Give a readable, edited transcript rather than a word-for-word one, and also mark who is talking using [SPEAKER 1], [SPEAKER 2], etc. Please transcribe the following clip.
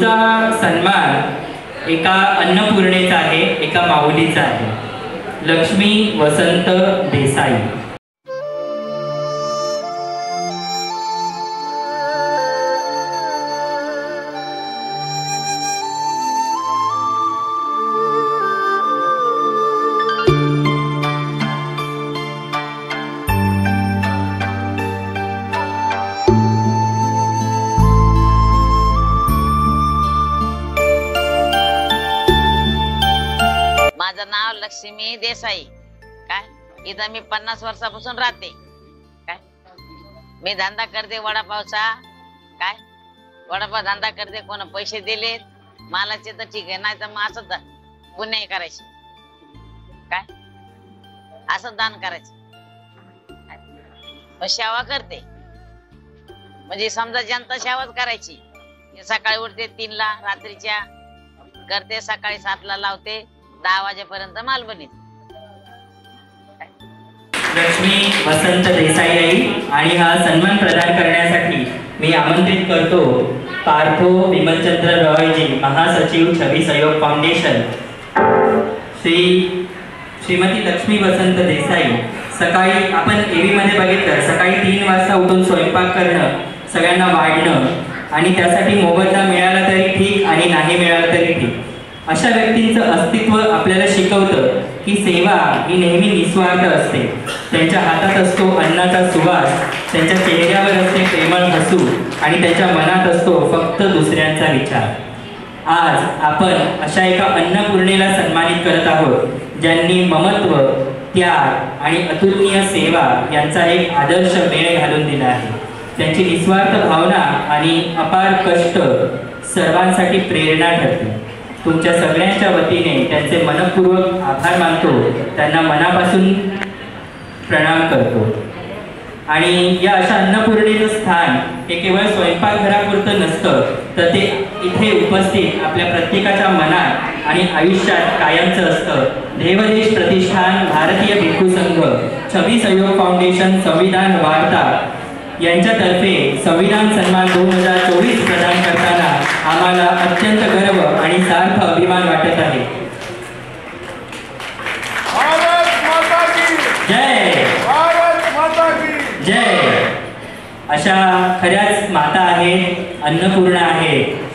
[SPEAKER 1] पुढचा सन्मान एका अन्नपूर्णेचा आहे, एका माऊलीचा आहे। लक्ष्मी वसंत देसाई।
[SPEAKER 2] माझं नाव लक्ष्मी देसाई। काय इथं मी 50 वर्षापासून राहते। काय मी धंदा करते वडापावचा। काय वडापाव धंदा करते, कोण पैसे दिले मालाचे तर ठीक आहे, नाही तर मग असं पुण्य करायचे। काय असं दान करायचं, सेवा करते। म्हणजे समजा जनता सेवाच करायची। सकाळी उठते 3 ला, रात्रीच्या करते, सकाळी 7 ला लावते, 10 वाजेपर्यंत माल बनीत।
[SPEAKER 1] लक्ष्मी वसंत देसाई आई आणि हा सन्मान प्रदान करण्यासाठी मी आमंत्रित करतो पार्थो विमलचंद्र रॉयजी, महासचिव छवी सहयोग फाउंडेशन। श्रीमती लक्ष्मी वसंत देसाई, सकाळी आपण एव्ही मध्ये बघितलं, सकाळी 3 वाजता उठून स्वयंपाक करणं, सगळ्यांना वाढणं आणि त्यासाठी मोबदला मिळाला तरी ठीक आणि नाही मिळाला तरी ठीक, अशा व्यक्तींचं अस्तित्व आपल्याला शिकवतं की सेवा ही नेहमी निस्वार्थ असते। त्यांच्या हातात असतो अन्नाचा सुवास, त्यांच्या चेहऱ्यावर असते प्रेमळ हसू आणि त्यांच्या मनात असतो फक्त दुसऱ्यांचा विचार। आज आपण अशा एका अन्नपूर्णेला सन्मानित करत आहोत, ज्यांनी ममत्व, त्याग आणि अतुलनीय सेवा यांचा एक आदर्श मेळ घालून दिला आहे। त्यांची निस्वार्थ भावना आणि अपार कष्ट सर्वांसाठी प्रेरणा ठरते। तुमच्या सगळ्यांच्या वतीने त्यांचे मनपूर्वक आभार मानतो, त्यांना मनापासून प्रणाम करतो। आणि या अशा अन्नपूर्णेचं स्थान हे केवळ स्वयंपाकघरापुरतं नसतं, तर ते इथे उपस्थित आपल्या प्रत्येकाच्या मनात आणि आयुष्यात कायमचं असतं। देवदेश प्रतिष्ठान, भारतीय भिक्खू संघ, छवी सहयोग फाउंडेशन, संविधान वार्ता यांच्यातर्फे संविधान सन्मान 2024 प्रदान करताना आम्हाला अत्यंत गर्व आणि सार्थ अभिमान वाटत आहे।
[SPEAKER 3] भारत माता की
[SPEAKER 1] जय,
[SPEAKER 3] भारत माता की
[SPEAKER 1] जय। अशा खऱ्याच माता आहेत, अन्नपूर्णा आहेत।